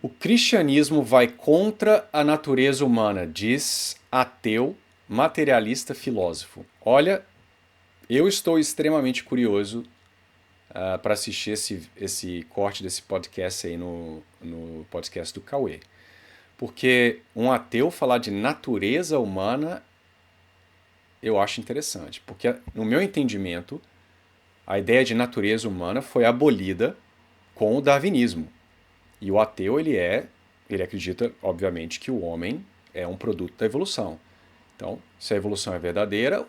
O cristianismo vai contra a natureza humana, diz ateu, materialista, filósofo. Olha, eu estou extremamente curioso para assistir esse corte desse podcast aí no podcast do Cauê. Porque um ateu falar de natureza humana eu acho interessante. Porque, no meu entendimento, a ideia de natureza humana foi abolida com o darwinismo. E o ateu, ele acredita, obviamente, que o homem é um produto da evolução. Então, se a evolução é verdadeira,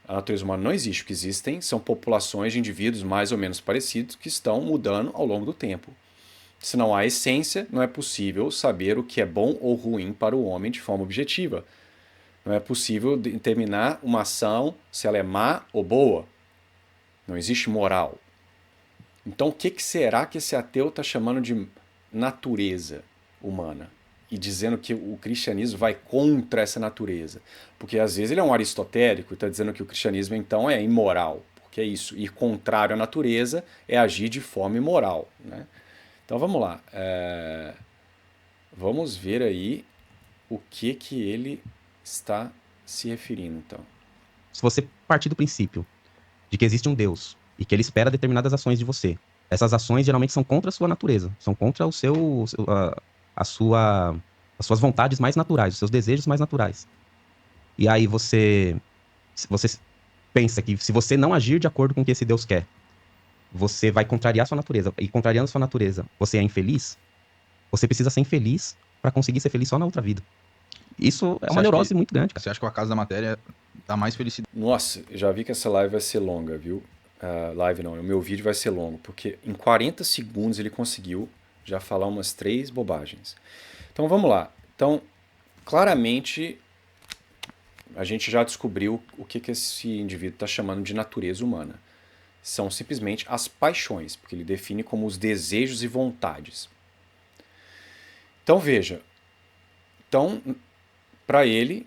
a natureza humana não existe. O que existem são populações de indivíduos mais ou menos parecidos que estão mudando ao longo do tempo. Se não há essência, não é possível saber o que é bom ou ruim para o homem de forma objetiva. Não é possível determinar uma ação se ela é má ou boa. Não existe moral. Então, o que será que esse ateu está chamando de natureza humana? E dizendo que o cristianismo vai contra essa natureza. Porque às vezes ele é um aristotélico e está dizendo que o cristianismo então é imoral. Porque é isso. Ir contrário à natureza é agir de forma imoral. Né? Então vamos lá. Vamos ver aí o que ele está se referindo então. Se você partir do princípio de que existe um Deus e que ele espera determinadas ações de você, essas ações geralmente são contra a sua natureza, são contra a sua, as suas vontades mais naturais, os seus desejos mais naturais. E aí você pensa que se você não agir de acordo com o que esse Deus quer, você vai contrariar sua natureza. E contrariando sua natureza, você é infeliz, você precisa ser infeliz para conseguir ser feliz só na outra vida. Isso é Você uma acha que, neurose muito grande, cara. você acha que o acaso da matéria dá mais felicidade? Nossa, já vi que essa live vai ser longa, viu? Live não, o meu vídeo vai ser longo, porque em 40 segundos ele conseguiu já falar umas 3 bobagens. Então vamos lá. Então, claramente, a gente já descobriu o que esse indivíduo está chamando de natureza humana. São simplesmente as paixões, porque ele define como os desejos e vontades. Então veja, então, para ele,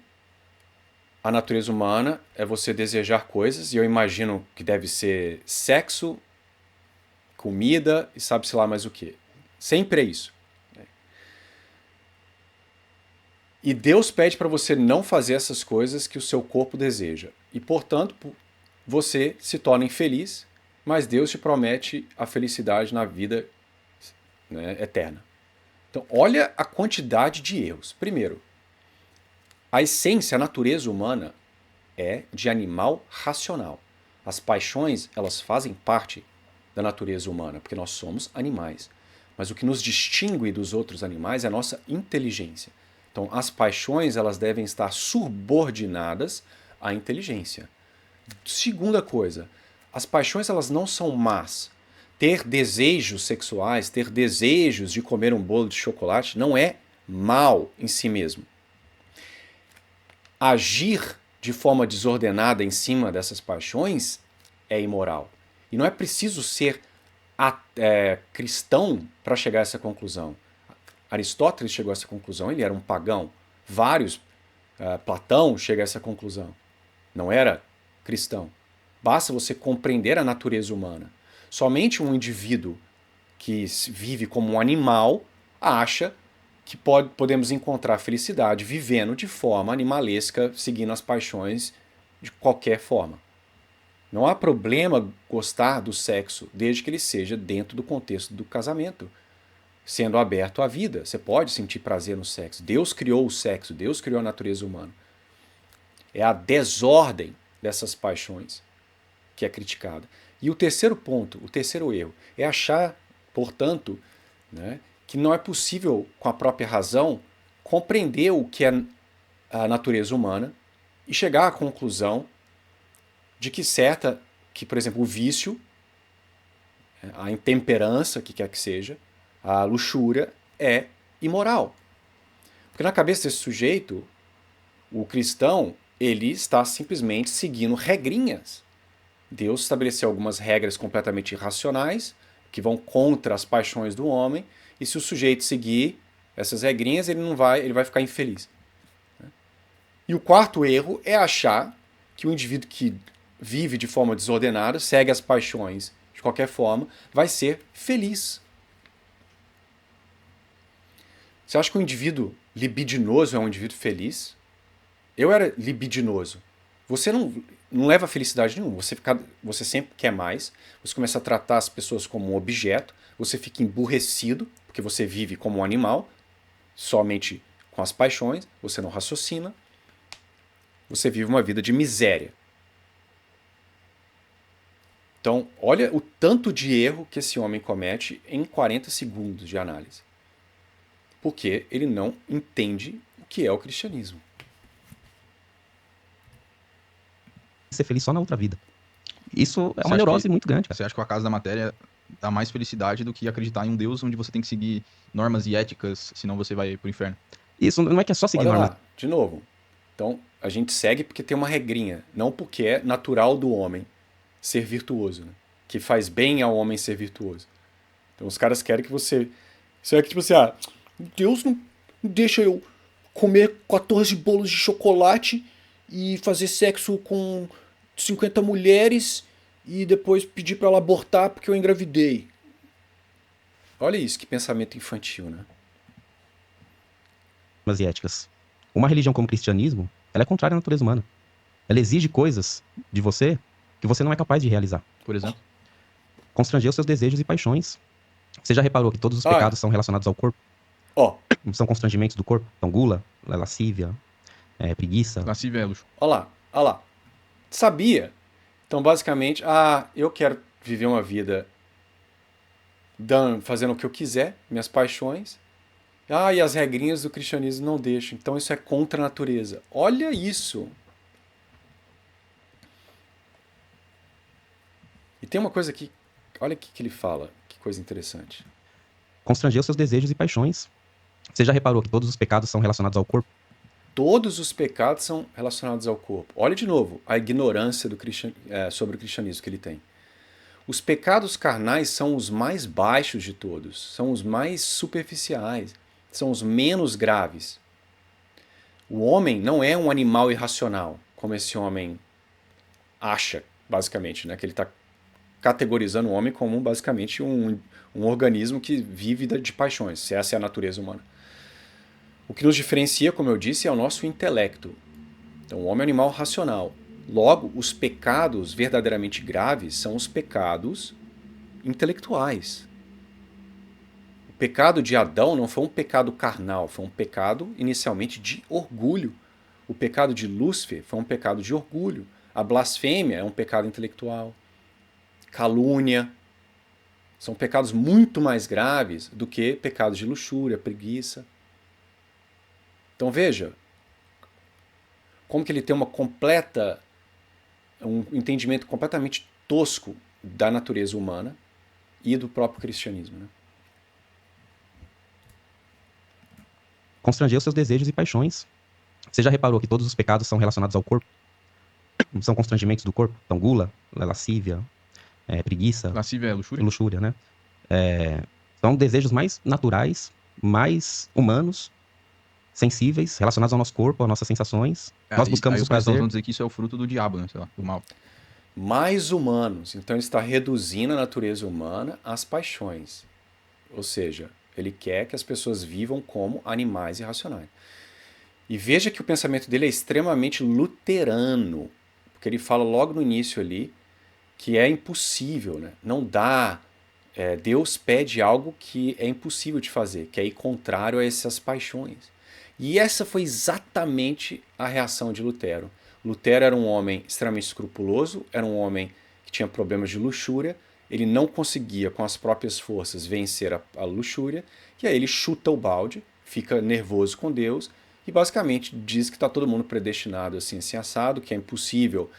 a natureza humana é você desejar coisas, e eu imagino que deve ser sexo, comida e sabe-se lá mais o que. Sempre é isso. E Deus pede para você não fazer essas coisas que o seu corpo deseja. E, portanto, você se torna infeliz, mas Deus te promete a felicidade na vida, né, eterna. Então, olha a quantidade de erros. Primeiro, a essência, a natureza humana é de animal racional. As paixões, elas fazem parte da natureza humana, porque nós somos animais. Mas o que nos distingue dos outros animais é a nossa inteligência. Então, as paixões, elas devem estar subordinadas à inteligência. Segunda coisa, as paixões, elas não são más. Ter desejos sexuais, ter desejos de comer um bolo de chocolate não é mal em si mesmo. Agir de forma desordenada em cima dessas paixões é imoral. E não é preciso ser cristão para chegar a essa conclusão. Aristóteles chegou a essa conclusão, ele era um pagão. Platão chega a essa conclusão. Não era cristão. Basta você compreender a natureza humana. Somente um indivíduo que vive como um animal acha que podemos encontrar felicidade vivendo de forma animalesca, seguindo as paixões de qualquer forma. Não há problema gostar do sexo, desde que ele seja dentro do contexto do casamento, sendo aberto à vida. Você pode sentir prazer no sexo. Deus criou o sexo, Deus criou a natureza humana. É a desordem dessas paixões que é criticada. E o terceiro ponto, o terceiro erro, é achar, portanto, né, que não é possível, com a própria razão, compreender o que é a natureza humana e chegar à conclusão de que, por exemplo, o vício, a intemperança, que quer que seja, a luxúria é imoral. Porque na cabeça desse sujeito, o cristão, ele está simplesmente seguindo regrinhas. Deus estabeleceu algumas regras completamente irracionais, que vão contra as paixões do homem, e se o sujeito seguir essas regrinhas, ele vai ficar infeliz. E o quarto erro é achar que o indivíduo que vive de forma desordenada, segue as paixões de qualquer forma, vai ser feliz. Você acha que um indivíduo libidinoso é um indivíduo feliz? Eu era libidinoso. Você não leva felicidade nenhuma. Você sempre quer mais. Você começa a tratar as pessoas como um objeto. Você fica emburrecido, porque você vive como um animal, somente com as paixões. Você não raciocina. Você vive uma vida de miséria. Então, olha o tanto de erro que esse homem comete em 40 segundos de análise. Porque ele não entende o que é o cristianismo. Ser feliz só na outra vida. Isso é Você uma acha neurose que- muito grande, cara. Você acha que o acaso da matéria dá mais felicidade do que acreditar em um Deus onde você tem que seguir normas e éticas, senão você vai pro inferno? Isso não é que é só seguir Olha normas. lá, de novo. Então, a gente segue porque tem uma regrinha, não porque é natural do homem ser virtuoso, né? Que faz bem ao homem ser virtuoso. Então, os caras querem que você... Isso é que, tipo assim, Deus não deixa eu comer 14 bolos de chocolate e fazer sexo com 50 mulheres e depois pedir pra ela abortar porque eu engravidei. Olha isso, que pensamento infantil, né? E éticas. Uma religião como o cristianismo, ela é contrária à natureza humana. Ela exige coisas de você que você não é capaz de realizar. Por exemplo, Constranger os seus desejos e paixões. Você já reparou que todos os Ah, pecados são relacionados ao corpo? Ó, São constrangimentos do corpo? Então, gula, lascívia, preguiça. lascívia é luxo. olha lá. Sabia? Então, basicamente, eu quero viver uma vida fazendo o que eu quiser, minhas paixões. E as regrinhas do cristianismo não deixam. Então, isso é contra a natureza. Olha isso. E tem uma coisa aqui, olha o que ele fala, que coisa interessante. Constranger os seus desejos e paixões. Você já reparou que todos os pecados são relacionados ao corpo? Todos os pecados são relacionados ao corpo. Olha de novo a ignorância sobre o cristianismo que ele tem. Os pecados carnais são os mais baixos de todos, são os mais superficiais, são os menos graves. O homem não é um animal irracional, como esse homem acha, basicamente, né? Que ele está categorizando o homem como basicamente um organismo que vive de paixões, se essa é a natureza humana. O que nos diferencia, como eu disse, é o nosso intelecto. Então, o homem é um animal racional. Logo, os pecados verdadeiramente graves são os pecados intelectuais. O pecado de Adão não foi um pecado carnal, foi um pecado inicialmente de orgulho. O pecado de Lúcifer foi um pecado de orgulho. A blasfêmia é um pecado intelectual. Calúnia. São pecados muito mais graves do que pecados de luxúria, preguiça. Então veja como que ele tem um entendimento completamente tosco da natureza humana e do próprio cristianismo, né? Constranger os seus desejos e paixões. Você já reparou que todos os pecados são relacionados ao corpo? São constrangimentos do corpo? Então, gula, lascívia, preguiça, Lascívia é luxúria? luxúria, né? São desejos mais naturais, mais humanos, sensíveis, relacionados ao nosso corpo, às nossas sensações. Nós buscamos aí o os caras prazer. vão dizer que isso é o fruto do diabo, né? Sei lá, do mal. Mais humanos. Então ele está reduzindo a natureza humana às paixões. Ou seja, ele quer que as pessoas vivam como animais irracionais. E veja que o pensamento dele é extremamente luterano, porque ele fala logo no início ali que é impossível, né? Não dá. Deus pede algo que é impossível de fazer, que é ir contrário a essas paixões. E essa foi exatamente a reação de Lutero. Lutero era um homem extremamente escrupuloso, era um homem que tinha problemas de luxúria, ele não conseguia com as próprias forças vencer a luxúria, e aí ele chuta o balde, fica nervoso com Deus e basicamente diz que está todo mundo predestinado assim assado, que é impossível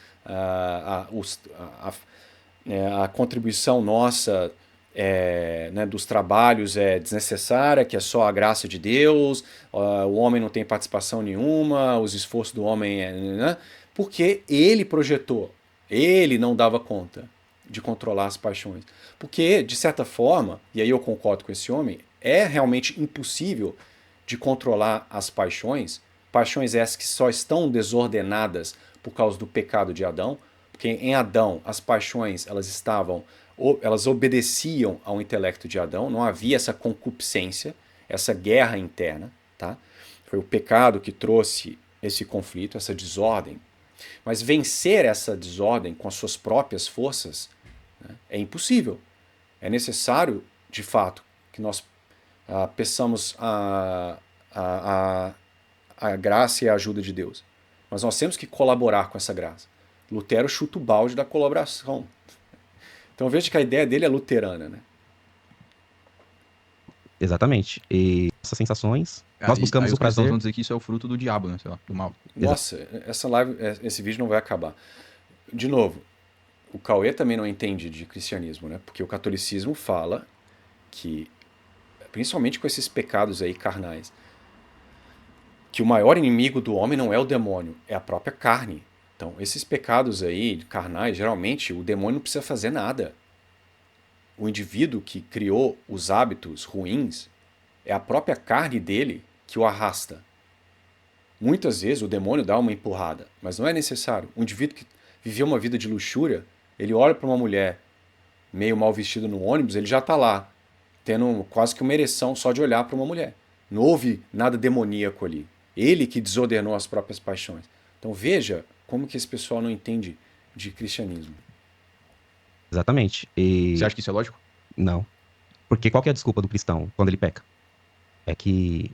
a contribuição nossa né, dos trabalhos é desnecessária, que é só a graça de Deus, o homem não tem participação nenhuma, os esforços do homem né, porque ele projetou, ele não dava conta de controlar as paixões. Porque, de certa forma, e aí eu concordo com esse homem, é realmente impossível de controlar as paixões essas que só estão desordenadas por causa do pecado de Adão, porque em Adão as paixões elas obedeciam ao intelecto de Adão, não havia essa concupiscência, essa guerra interna, tá? Foi o pecado que trouxe esse conflito, essa desordem. Mas vencer essa desordem com as suas próprias forças, né, é impossível. É necessário, de fato, que nós peçamos a graça e a ajuda de Deus. Mas nós temos que colaborar com essa graça. Lutero chuta o balde da colaboração. Então veja que a ideia dele é luterana, né? Exatamente. E essas sensações, nós Aí buscamos os o cristãos prazer. vão dizer que isso é o fruto do diabo, né? Sei lá, do mal. Nossa, essa live, esse vídeo não vai acabar. De novo, o Cauê também não entende de cristianismo, né? Porque o catolicismo fala que, principalmente com esses pecados aí carnais, que o maior inimigo do homem não é o demônio, é a própria carne. Então, esses pecados aí carnais, geralmente o demônio não precisa fazer nada. O indivíduo que criou os hábitos ruins é a própria carne dele que o arrasta. Muitas vezes o demônio dá uma empurrada, mas não é necessário. Um indivíduo que viveu uma vida de luxúria, ele olha para uma mulher meio mal vestida no ônibus, ele já está lá, tendo quase que uma ereção só de olhar para uma mulher. Não houve nada demoníaco ali. Ele que desordenou as próprias paixões. Então veja como que esse pessoal não entende de cristianismo. Exatamente. Você E acha que isso é lógico? não. Porque qual que é a desculpa do cristão quando ele peca? É que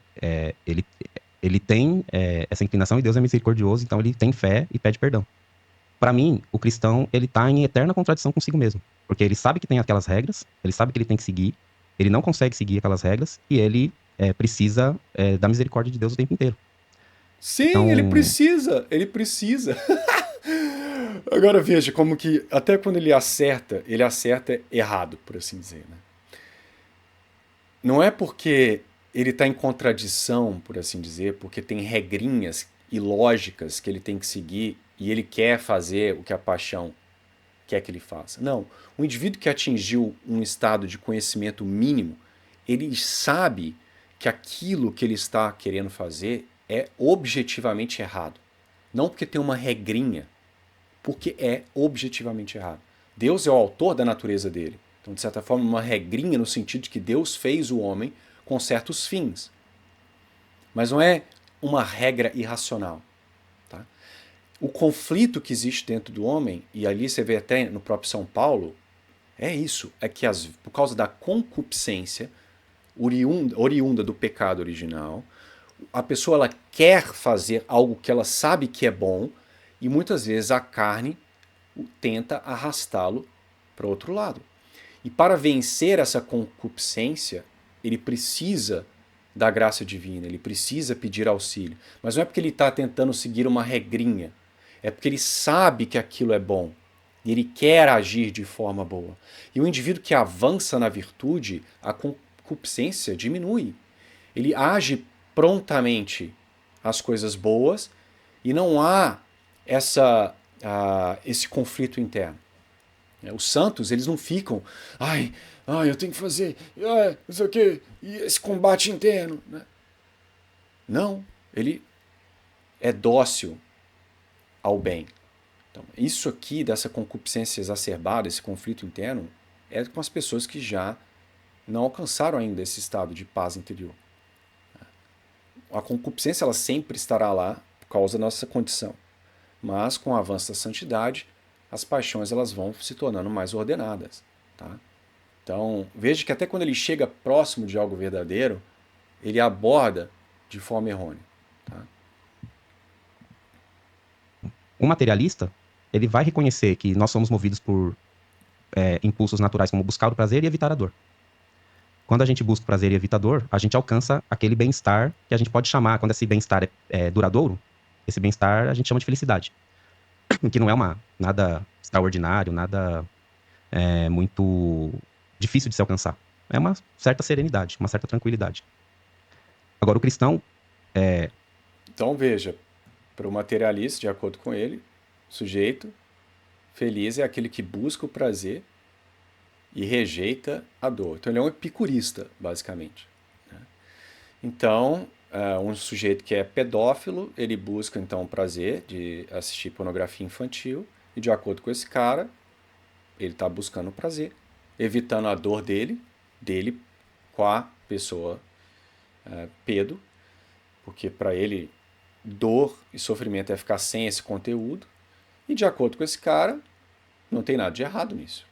ele tem essa inclinação e Deus é misericordioso, então ele tem fé e pede perdão. Para mim, o cristão, ele tá em eterna contradição consigo mesmo. Porque ele sabe que tem aquelas regras, ele sabe que ele tem que seguir, ele não consegue seguir aquelas regras e ele precisa da misericórdia de Deus o tempo inteiro. Sim, ele Então, precisa, ele precisa. Agora veja como que até quando ele acerta errado, por assim dizer, né? Não é porque ele está em contradição, por assim dizer, porque tem regrinhas e lógicas que ele tem que seguir e ele quer fazer o que a paixão quer que ele faça. Não. O indivíduo que atingiu um estado de conhecimento mínimo, ele sabe que aquilo que ele está querendo fazer é objetivamente errado. Não porque tem uma regrinha, porque é objetivamente errado. Deus é o autor da natureza dele. Então, de certa forma, uma regrinha no sentido de que Deus fez o homem com certos fins. Mas não é uma regra irracional. Tá? O conflito que existe dentro do homem, e ali você vê até no próprio São Paulo, é isso. É que por causa da concupiscência oriunda do pecado original, a pessoa ela quer fazer algo que ela sabe que é bom, e muitas vezes a carne tenta arrastá-lo para o outro lado. E para vencer essa concupiscência, ele precisa da graça divina, ele precisa pedir auxílio. Mas não é porque ele está tentando seguir uma regrinha, é porque ele sabe que aquilo é bom e ele quer agir de forma boa. E o indivíduo que avança na virtude, a concupiscência diminui. Ele age prontamente às coisas boas e não há esse conflito interno. Os santos, eles não ficam, eu tenho que fazer, não sei o quê, e esse combate interno. Né? Não, ele é dócil ao bem. Então, isso aqui, dessa concupiscência exacerbada, esse conflito interno, é com as pessoas que já não alcançaram ainda esse estado de paz interior. A concupiscência ela sempre estará lá por causa da nossa condição. Mas com o avanço da santidade, as paixões elas vão se tornando mais ordenadas. Tá? Então, veja que até quando ele chega próximo de algo verdadeiro, ele aborda de forma errônea. Tá? o materialista, ele vai reconhecer que nós somos movidos por impulsos naturais como buscar o prazer e evitar a dor. Quando a gente busca o prazer e evita a dor, a gente alcança aquele bem-estar que a gente pode chamar, quando esse bem-estar é duradouro, esse bem-estar a gente chama de felicidade. Que não é nada extraordinário, nada muito difícil de se alcançar. É uma certa serenidade, uma certa tranquilidade. Agora, o cristão, Então veja, para o materialista, de acordo com ele, sujeito feliz é aquele que busca o prazer e rejeita a dor. Então ele é um epicurista, basicamente. Né? Então, um sujeito que é pedófilo, ele busca então o prazer de assistir pornografia infantil e de acordo com esse cara, ele está buscando o prazer, evitando a dor dele com a pessoa Pedro, porque para ele dor e sofrimento é ficar sem esse conteúdo, e de acordo com esse cara, não tem nada de errado nisso,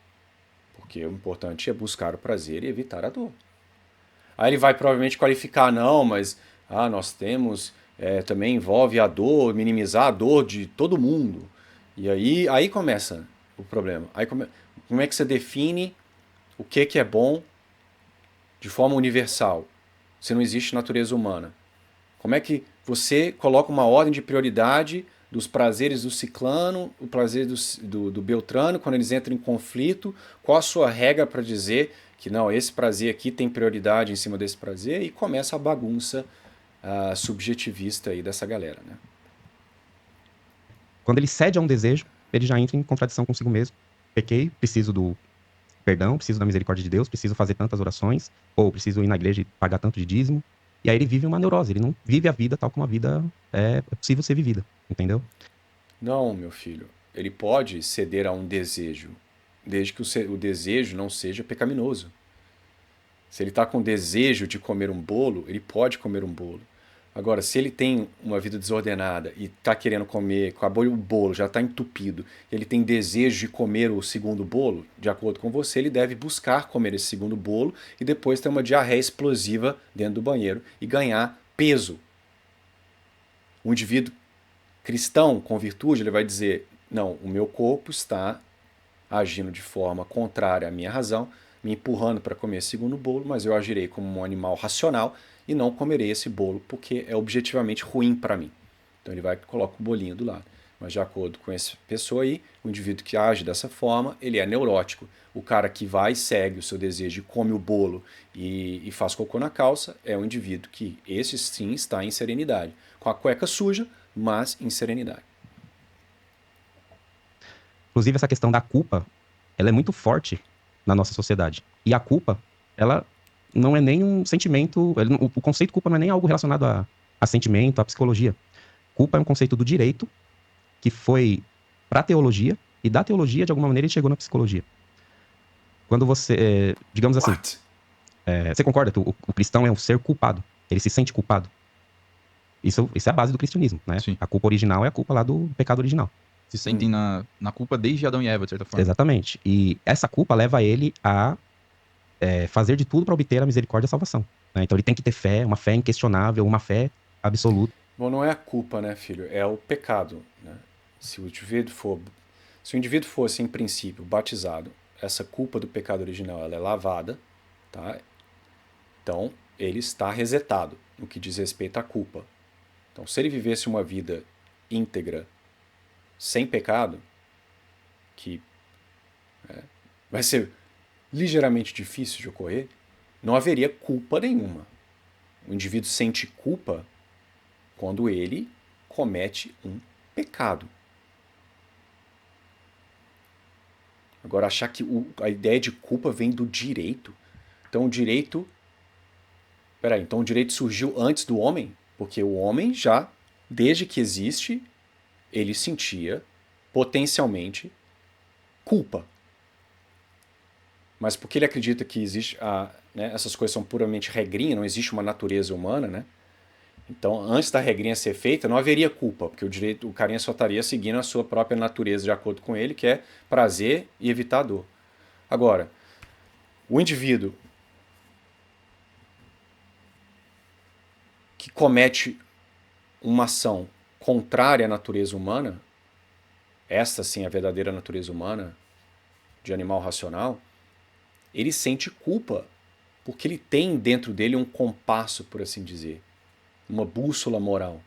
porque o importante é buscar o prazer e evitar a dor. Aí ele vai provavelmente qualificar, não, mas nós temos, também envolve a dor, minimizar a dor de todo mundo. E aí começa o problema. Como é que você define o que é bom de forma universal, se não existe natureza humana? Como é que você coloca uma ordem de prioridade dos prazeres do ciclano, o prazer do beltrano, quando eles entram em conflito? Qual a sua regra para dizer que não, esse prazer aqui tem prioridade em cima desse prazer? E começa a bagunça subjetivista aí dessa galera, né? Quando ele cede a um desejo, ele já entra em contradição consigo mesmo. Pequei, preciso do perdão, preciso da misericórdia de Deus, preciso fazer tantas orações, ou preciso ir na igreja e pagar tanto de dízimo. E aí ele vive uma neurose, ele não vive a vida tal como a vida é possível ser vivida, entendeu? Não, meu filho. Ele pode ceder a um desejo, desde que o desejo não seja pecaminoso. Se ele está com desejo de comer um bolo, ele pode comer um bolo. Agora, se ele tem uma vida desordenada e está querendo comer, acabou o bolo, já está entupido, ele tem desejo de comer o segundo bolo, de acordo com você, ele deve buscar comer esse segundo bolo e depois ter uma diarreia explosiva dentro do banheiro e ganhar peso. Um indivíduo cristão com virtude, ele vai dizer: não, o meu corpo está agindo de forma contrária à minha razão, me empurrando para comer esse segundo bolo, mas eu agirei como um animal racional e não comerei esse bolo porque é objetivamente ruim para mim. Então ele vai e coloca o bolinho do lado. Mas de acordo com essa pessoa aí, o indivíduo que age dessa forma, ele é neurótico. O cara que vai e segue o seu desejo e come o bolo e faz cocô na calça é um indivíduo que, esse sim, está em serenidade. Com a cueca suja, mas em serenidade. Inclusive, essa questão da culpa, ela é muito forte na nossa sociedade. E a culpa, ela não é nem um sentimento, o conceito culpa não é nem algo relacionado a sentimento, a psicologia. Culpa é um conceito do direito que foi para a teologia, e da teologia, de alguma maneira, ele chegou na psicologia. Quando você, digamos assim, você concorda que o cristão é um ser culpado? Ele se sente culpado? Isso é a base do cristianismo, né? Sim. A culpa original é a culpa lá do pecado original. Se sentem na culpa desde Adão e Eva, de certa forma. Exatamente. E essa culpa leva ele a fazer de tudo para obter a misericórdia e a salvação, né? Então ele tem que ter fé, uma fé inquestionável, uma fé absoluta. Bom, não é a culpa, né, filho? É o pecado, né? Se o indivíduo fosse, em princípio, batizado, essa culpa do pecado original ela é lavada, tá? Então, ele está resetado no que diz respeito à culpa. Então, se ele vivesse uma vida íntegra, sem pecado, que vai ser ligeiramente difícil de ocorrer, não haveria culpa nenhuma. O indivíduo sente culpa quando ele comete um pecado. Agora, achar que a ideia de culpa vem do direito. Então, então o direito surgiu antes do homem? Porque o homem já, desde que existe, ele sentia potencialmente culpa. Mas porque ele acredita que existe essas coisas são puramente regrinha, não existe uma natureza humana, né? Então, antes da regrinha ser feita, não haveria culpa, porque o carinha só estaria seguindo a sua própria natureza de acordo com ele, que é prazer e evitar dor. Agora, o indivíduo que comete uma ação contrária à natureza humana, esta sim é a verdadeira natureza humana de animal racional, ele sente culpa, porque ele tem dentro dele um compasso, por assim dizer, uma bússola moral.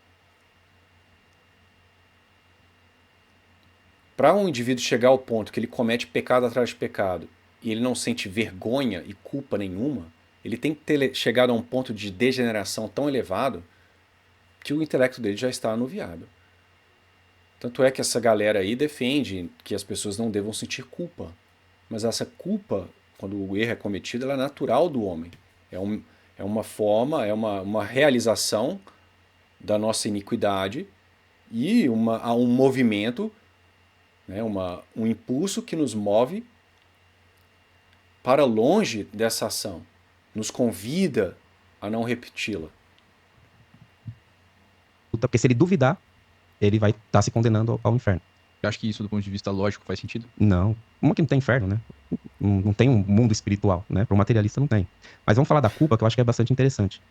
Para um indivíduo chegar ao ponto que ele comete pecado atrás de pecado e ele não sente vergonha e culpa nenhuma, ele tem que ter chegado a um ponto de degeneração tão elevado que o intelecto dele já está anuviado. Tanto é que essa galera aí defende que as pessoas não devam sentir culpa. Mas essa culpa, quando o erro é cometido, ela é natural do homem. É uma forma, é uma realização da nossa iniquidade e há um movimento, né, um impulso que nos move para longe dessa ação. Nos convida a não repeti-la? Porque se ele duvidar, ele vai estar se condenando ao inferno. Você acha que isso, do ponto de vista lógico, faz sentido? Não. Como que não tem inferno, né? Não tem um mundo espiritual, né? Para o materialista não tem. Mas vamos falar da culpa, que eu acho que é bastante interessante.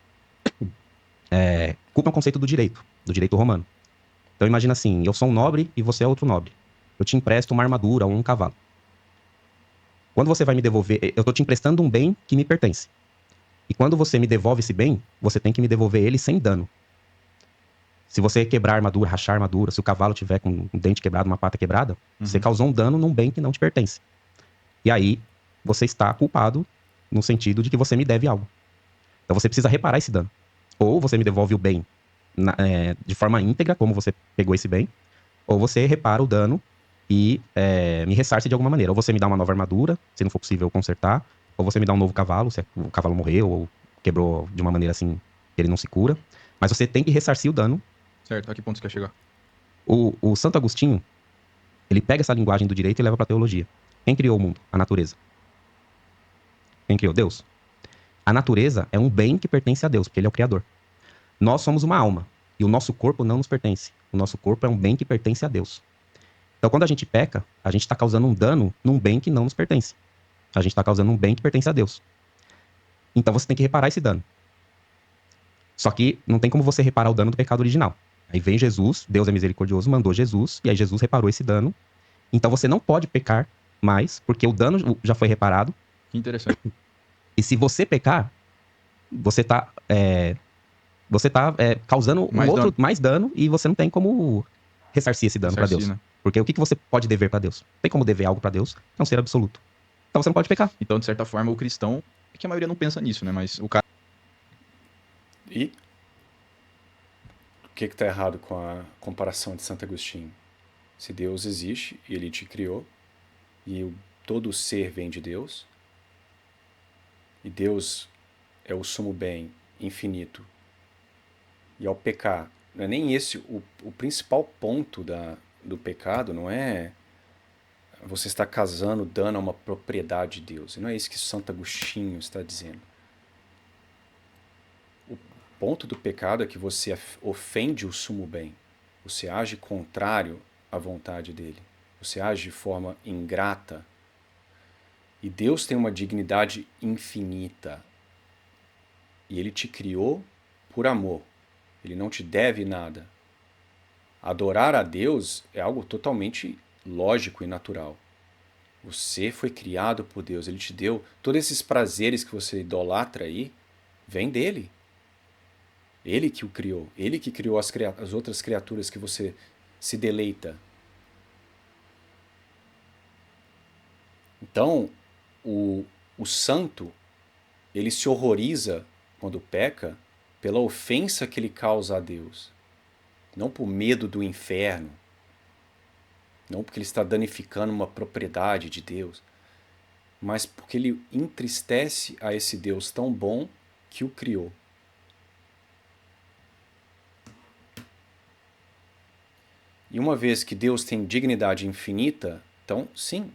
Culpa é um conceito do direito romano. Então imagina assim, eu sou um nobre e você é outro nobre. Eu te empresto uma armadura ou um cavalo. Quando você vai me devolver, eu estou te emprestando um bem que me pertence. E quando você me devolve esse bem, você tem que me devolver ele sem dano. Se você quebrar a armadura, rachar a armadura, se o cavalo tiver com um dente quebrado, uma pata quebrada, você causou um dano num bem que não te pertence. E aí, você está culpado no sentido de que você me deve algo. Então você precisa reparar esse dano. Ou você me devolve o bem de forma íntegra, como você pegou esse bem, ou você repara o dano e me ressarce de alguma maneira. Ou você me dá uma nova armadura, se não for possível consertar, ou você me dá um novo cavalo, se o cavalo morreu ou quebrou de uma maneira assim que ele não se cura. Mas você tem que ressarcir o dano. Certo, a que ponto você quer chegar? O Santo Agostinho, ele pega essa linguagem do direito e leva para a teologia. Quem criou o mundo? A natureza. Quem criou? Deus. A natureza é um bem que pertence a Deus, porque ele é o criador. Nós somos uma alma, e o nosso corpo não nos pertence. O nosso corpo é um bem que pertence a Deus. Então, quando a gente peca, a gente está causando um dano num bem que não nos pertence. A gente está causando um bem que pertence a Deus. Então, você tem que reparar esse dano. Só que não tem como você reparar o dano do pecado original. Aí vem Jesus, Deus é misericordioso, mandou Jesus, e aí Jesus reparou esse dano. Então, você não pode pecar mais, porque o dano já foi reparado. Que interessante. E se você pecar, você está causando mais dano e você não tem como ressarcir esse dano para Deus. Né? Porque o que você pode dever para Deus? Não tem como dever algo para Deus, é um ser absoluto. Então você não pode pecar. Então, de certa forma, o cristão, é que a maioria não pensa nisso, né? Mas o cara... E o que está errado com a comparação de Santo Agostinho? Se Deus existe e ele te criou, e todo ser vem de Deus, e Deus é o sumo bem infinito, e ao pecar, não é nem esse o principal ponto do pecado, não é você estar causando dano a uma propriedade de Deus. E não é isso que Santo Agostinho está dizendo. O ponto do pecado é que você ofende o sumo bem. Você age contrário à vontade dele. Você age de forma ingrata. E Deus tem uma dignidade infinita. E ele te criou por amor. Ele não te deve nada. Adorar a Deus é algo totalmente lógico e natural. Você foi criado por Deus, ele te deu todos esses prazeres que você idolatra aí, vem dele. Ele que o criou, ele que criou as outras criaturas que você se deleita. Então, o santo, ele se horroriza quando peca pela ofensa que ele causa a Deus. Não por medo do inferno, não porque ele está danificando uma propriedade de Deus, mas porque ele entristece a esse Deus tão bom que o criou. E uma vez que Deus tem dignidade infinita, então, sim,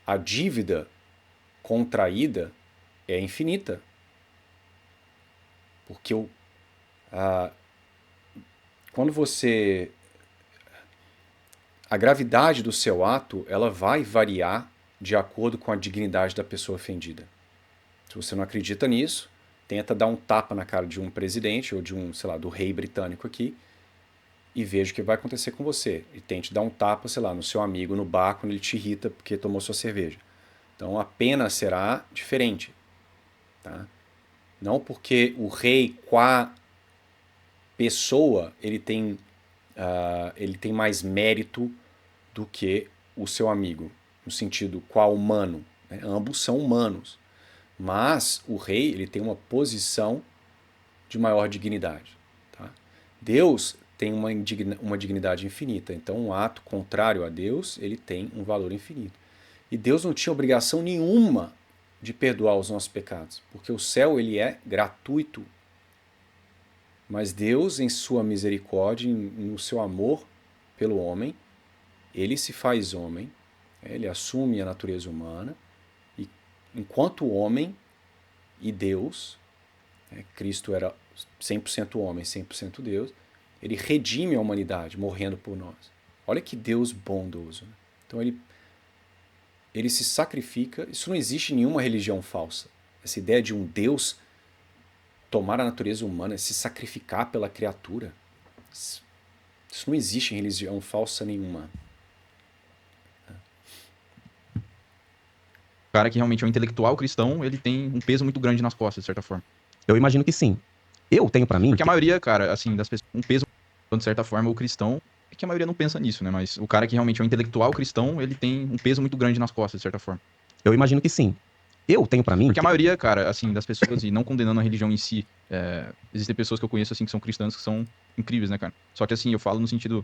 a dívida contraída é infinita. Porque quando você... A gravidade do seu ato, ela vai variar de acordo com a dignidade da pessoa ofendida. Se você não acredita nisso, tenta dar um tapa na cara de um presidente ou de um, sei lá, do rei britânico aqui e veja o que vai acontecer com você. E tente dar um tapa, sei lá, no seu amigo no bar quando ele te irrita porque tomou sua cerveja. Então a pena será diferente. Tá? Não porque o rei, qua pessoa, ele tem mais mérito do que o seu amigo, no sentido qual humano. Né? Ambos são humanos. Mas o rei ele tem uma posição de maior dignidade. Tá? Deus tem uma dignidade infinita. Então um ato contrário a Deus ele tem um valor infinito. E Deus não tinha obrigação nenhuma de perdoar os nossos pecados, porque o céu ele é gratuito. Mas Deus, em sua misericórdia, no seu amor pelo homem, ele se faz homem, ele assume a natureza humana, e enquanto homem, e Deus, né? Cristo era 100% homem, 100% Deus, ele redime a humanidade morrendo por nós. Olha que Deus bondoso. Né? Então ele se sacrifica. Isso não existe em nenhuma religião falsa. Essa ideia de um Deus tomar a natureza humana, se sacrificar pela criatura. Isso não existe em religião falsa nenhuma. O cara que realmente é um intelectual cristão, ele tem um peso muito grande nas costas, de certa forma. Eu imagino que sim. Eu tenho pra mim Porque a maioria, cara, assim, das pessoas, um peso, de certa forma, o cristão, é que a maioria não pensa nisso, né? Mas o cara que realmente é um intelectual cristão, ele tem um peso muito grande nas costas, de certa forma. eu imagino que sim. Eu tenho pra mim Porque a maioria, cara, assim, das pessoas, e não condenando a religião em si, existem pessoas que eu conheço, assim, que são cristãs, que são incríveis, né, cara? Só que, assim, eu falo no sentido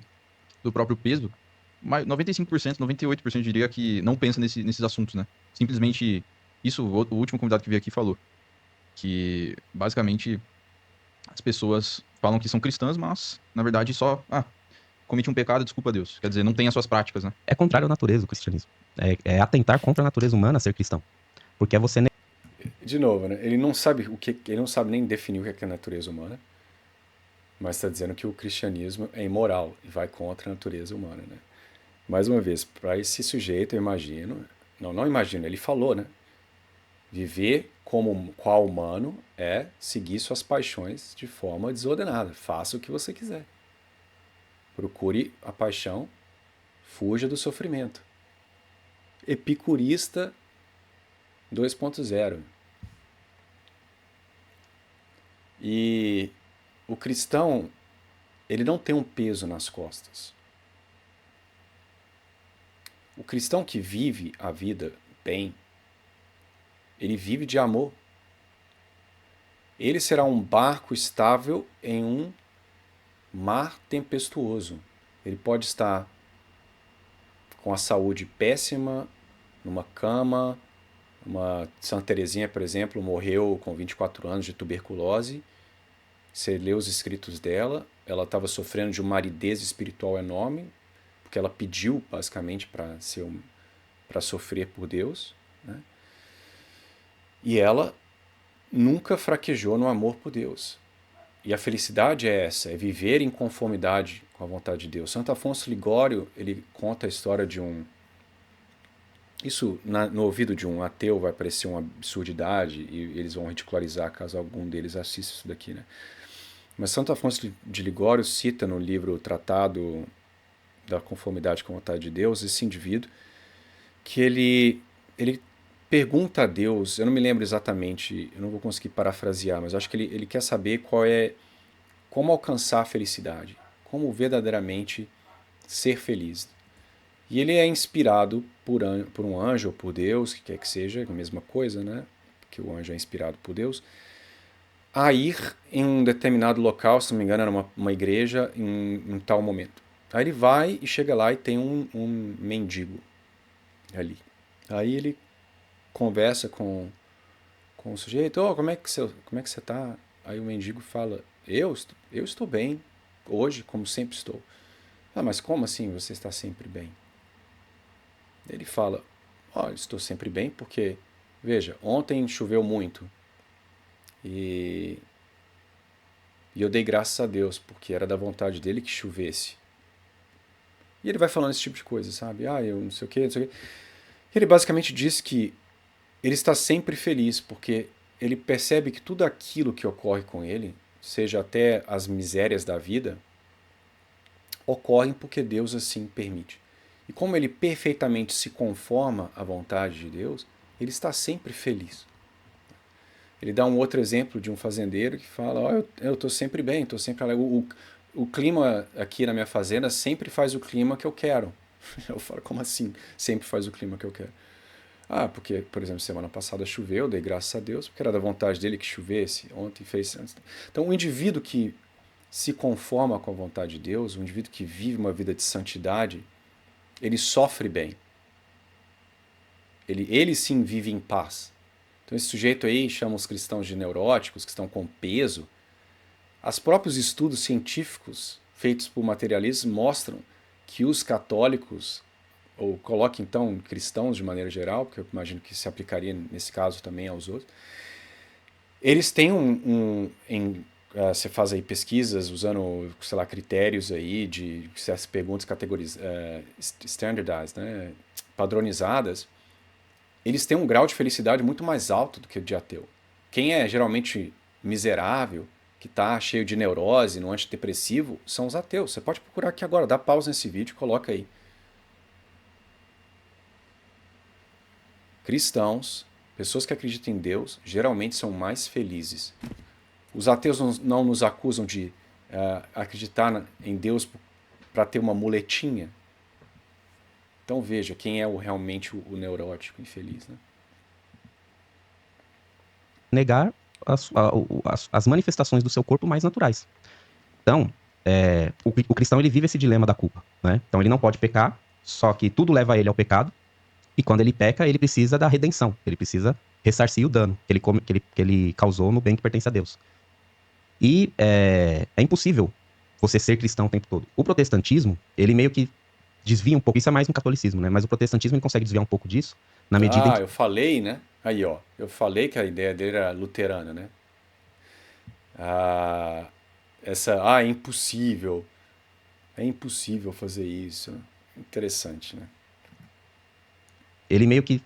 do próprio peso, mas 95%, 98% eu diria que não pensa nesses assuntos, né? Simplesmente, isso o último convidado que veio aqui falou, que, basicamente, as pessoas falam que são cristãs, mas, na verdade, só, cometi um pecado, desculpa a Deus. Quer dizer, não tem as suas práticas, né? é contrário à natureza, o cristianismo. É atentar contra a natureza humana ser cristão. Porque é você De novo, né? Ele não sabe ele não sabe nem definir o que é a natureza humana, mas está dizendo que o cristianismo é imoral e vai contra a natureza humana, né? Mais uma vez, para esse sujeito, eu imagino, não imagino, ele falou, né? Viver como qual humano é seguir suas paixões de forma desordenada. Faça o que você quiser. Procure a paixão, fuja do sofrimento. Epicurista 2.0. E o cristão, ele não tem um peso nas costas. O cristão que vive a vida bem, ele vive de amor. Ele será um barco estável em um mar tempestuoso. Ele pode estar com a saúde péssima, numa cama. Uma Santa Teresinha, por exemplo, morreu com 24 anos de tuberculose. Você lê os escritos dela, ela estava sofrendo de uma aridez espiritual enorme, porque ela pediu, basicamente, para sofrer por Deus. Né? E ela nunca fraquejou no amor por Deus. E a felicidade é essa, é viver em conformidade com a vontade de Deus. Santo Afonso Ligório, ele conta a história de um... Isso no ouvido de um ateu vai parecer uma absurdidade e eles vão ridicularizar caso algum deles assista isso daqui, né? Mas Santo Afonso de Ligório cita no livro Tratado da Conformidade com a Vontade de Deus esse indivíduo que ele pergunta a Deus, eu não me lembro exatamente, eu não vou conseguir parafrasear, mas acho que ele quer saber como alcançar a felicidade, como verdadeiramente ser feliz. E ele é inspirado por um anjo ou por Deus, que quer que seja, a mesma coisa, né? Que o anjo é inspirado por Deus, a ir em um determinado local, se não me engano, era uma igreja, em tal momento. Aí ele vai e chega lá e tem um mendigo ali. Aí ele conversa com o sujeito, como é que você tá? Aí o mendigo fala, eu estou bem, hoje, como sempre estou. Mas como assim você está sempre bem? Ele fala, estou sempre bem porque, veja, ontem choveu muito e eu dei graças a Deus porque era da vontade dele que chovesse. E ele vai falando esse tipo de coisa, sabe? Eu não sei o que, não sei o que. Ele basicamente diz que ele está sempre feliz porque ele percebe que tudo aquilo que ocorre com ele, seja até as misérias da vida, ocorrem porque Deus assim permite. E como ele perfeitamente se conforma à vontade de Deus, ele está sempre feliz. Ele dá um outro exemplo de um fazendeiro que fala, eu estou sempre bem, estou sempre alegre. O clima aqui na minha fazenda sempre faz o clima que eu quero. Eu falo, como assim sempre faz o clima que eu quero? Porque, por exemplo, semana passada choveu, dei graças a Deus, porque era da vontade dele que chovesse, ontem fez... Então, o indivíduo que se conforma com a vontade de Deus, o indivíduo que vive uma vida de santidade, ele sofre bem. Ele sim vive em paz. Então esse sujeito aí chama os cristãos de neuróticos, que estão com peso. Os próprios estudos científicos feitos por materialistas mostram que os católicos, ou coloque então cristãos de maneira geral, porque eu imagino que se aplicaria nesse caso também aos outros, Eles têm você faz aí pesquisas usando, sei lá, critérios aí de certas perguntas standardized, né? Padronizadas. Eles têm um grau de felicidade muito mais alto do que o de ateu. Quem é geralmente miserável, que está cheio de neurose, no antidepressivo, são os ateus. Você pode procurar aqui agora, dá pausa nesse vídeo e coloca aí. Cristãos, pessoas que acreditam em Deus, geralmente são mais felizes. Os ateus não nos acusam de acreditar em Deus para ter uma muletinha. Então veja quem é realmente o neurótico infeliz, né? Negar as manifestações do seu corpo mais naturais. Então, o cristão ele vive esse dilema da culpa, né? Então ele não pode pecar, só que tudo leva ele ao pecado, e quando ele peca, ele precisa da redenção, ele precisa ressarcir o dano que ele causou no bem que pertence a Deus. E é impossível você ser cristão o tempo todo. O protestantismo, ele meio que desvia um pouco, isso é mais no catolicismo, né? Mas o protestantismo ele consegue desviar um pouco disso, na medida em que Eu falei, né? Aí, ó, eu falei que a ideia dele era luterana, né? É impossível. É impossível fazer isso. Interessante, né? ele meio que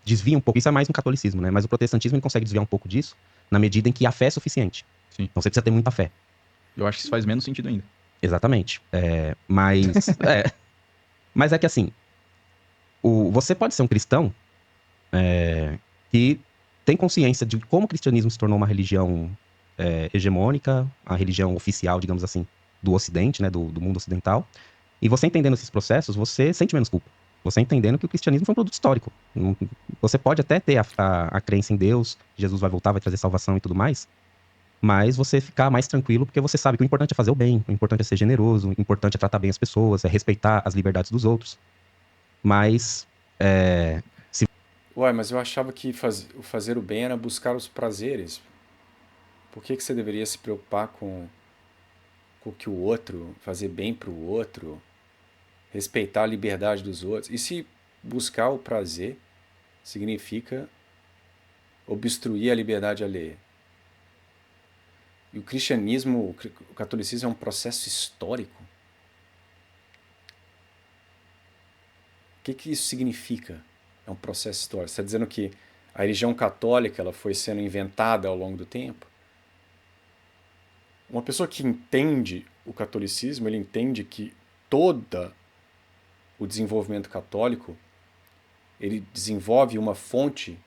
desvia um pouco, isso é mais no catolicismo, né? Mas o protestantismo ele consegue desviar um pouco disso, na medida em que a fé é suficiente. Sim. Então você precisa ter muita fé. Eu acho que isso faz menos sentido ainda. Exatamente. Mas é que assim, você pode ser um cristão que tem consciência de como o cristianismo se tornou uma religião hegemônica, a religião oficial, digamos assim, do Ocidente, né, do mundo ocidental. E você entendendo esses processos, você sente menos culpa. Você entendendo que o cristianismo foi um produto histórico. Você pode até ter a crença em Deus, que Jesus vai voltar, vai trazer salvação e tudo mais, mas você ficar mais tranquilo porque você sabe que o importante é fazer o bem, o importante é ser generoso, o importante é tratar bem as pessoas, é respeitar as liberdades dos outros. Mas Ué, mas eu achava que fazer o bem era buscar os prazeres. Por que você deveria se preocupar com que o outro, fazer bem para o outro, respeitar a liberdade dos outros? E se buscar o prazer significa obstruir a liberdade alheia? E o cristianismo, o catolicismo é um processo histórico. O que isso significa? É um processo histórico. Você está dizendo que a religião católica ela foi sendo inventada ao longo do tempo? Uma pessoa que entende o catolicismo, ele entende que todo o desenvolvimento católico, ele desenvolve uma fonte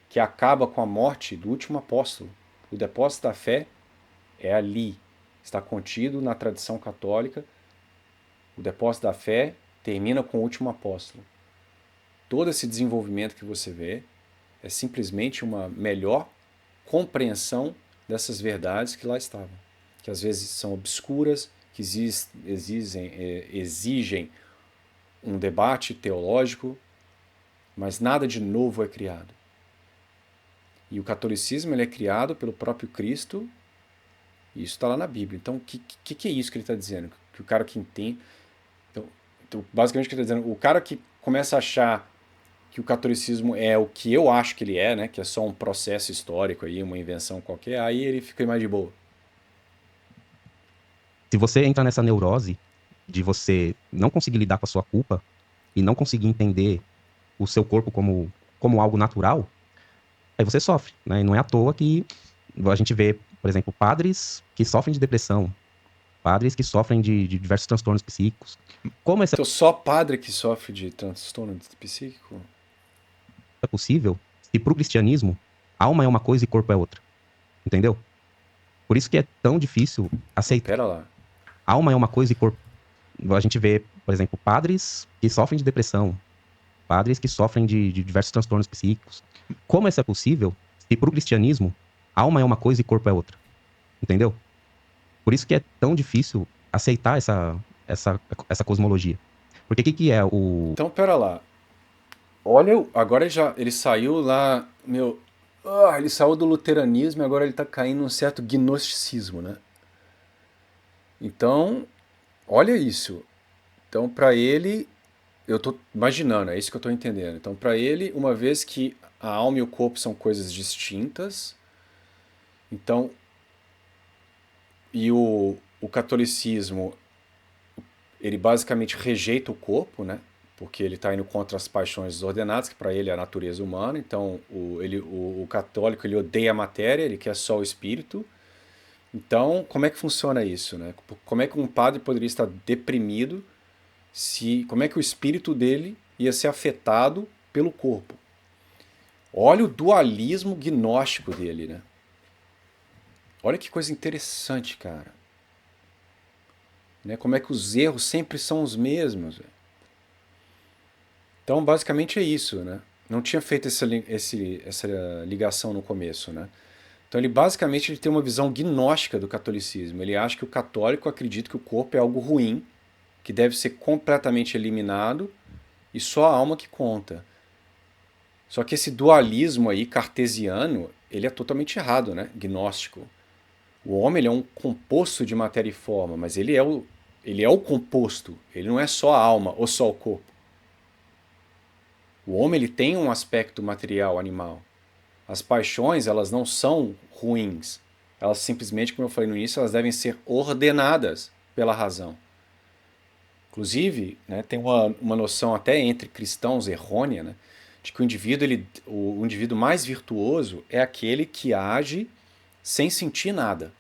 que acaba com a morte do último apóstolo. O depósito da fé é ali, está contido na tradição católica. O depósito da fé termina com o último apóstolo. Todo esse desenvolvimento que você vê é simplesmente uma melhor compreensão dessas verdades que lá estavam, que às vezes são obscuras, que exigem um debate teológico, mas nada de novo é criado. E o catolicismo ele é criado pelo próprio Cristo, e isso está lá na Bíblia. Então, o que é isso que ele está dizendo? Que o cara que entende... Então, basicamente, o que ele está dizendo, o cara que começa a achar que o catolicismo é o que eu acho que ele é, né? Que é só um processo histórico aí, uma invenção qualquer, aí ele fica mais de boa. se você entra nessa neurose de você não conseguir lidar com a sua culpa e não conseguir entender o seu corpo como algo natural, aí você sofre, né? E não é à toa que a gente vê, por exemplo, padres que sofrem de depressão, padres que sofrem de diversos transtornos psíquicos. Como isso Então, só padre que sofre de transtorno psíquico? é possível se pro cristianismo alma é uma coisa e corpo é outra? Entendeu? Por isso que é tão difícil aceitar. Pera lá. Alma é uma coisa e corpo... A gente vê, por exemplo, padres que sofrem de depressão, padres que sofrem de diversos transtornos psíquicos. Como isso é possível se pro cristianismo alma é uma coisa e corpo é outra? Entendeu? Por isso que é tão difícil aceitar essa cosmologia. Porque o que é o... Então, pera lá. Olha, agora ele saiu lá, ele saiu do luteranismo e agora ele está caindo num certo gnosticismo, né? Então, olha isso. Então, para ele, eu tô imaginando, é isso que eu tô entendendo. Então, para ele, uma vez que a alma e o corpo são coisas distintas, Então, e o catolicismo, ele basicamente rejeita o corpo, né? Porque ele está indo contra as paixões desordenadas, que para ele é a natureza humana. Então, o católico, ele odeia a matéria, ele quer só o espírito. Então, como é que funciona isso, né? Como é que um padre poderia estar deprimido se, como é que o espírito dele ia ser afetado pelo corpo? Olha o dualismo gnóstico dele, né? Olha que coisa interessante, cara. Né? Como é que os erros sempre são os mesmos, velho. Então, basicamente é isso, né? Não tinha feito essa ligação no começo, né? Então, ele tem uma visão gnóstica do catolicismo. Ele acha que o católico acredita que o corpo é algo ruim, que deve ser completamente eliminado e só a alma que conta. Só que esse dualismo aí cartesiano, ele é totalmente errado, né? Gnóstico. O homem ele é um composto de matéria e forma, mas ele é o composto. Ele não é só a alma ou só o corpo. O homem ele tem um aspecto material, animal. As paixões, elas não são ruins. Elas simplesmente, como eu falei no início, elas devem ser ordenadas pela razão. Inclusive, né, tem uma noção até entre cristãos errônea, né, de que o indivíduo mais virtuoso é aquele que age sem sentir nada.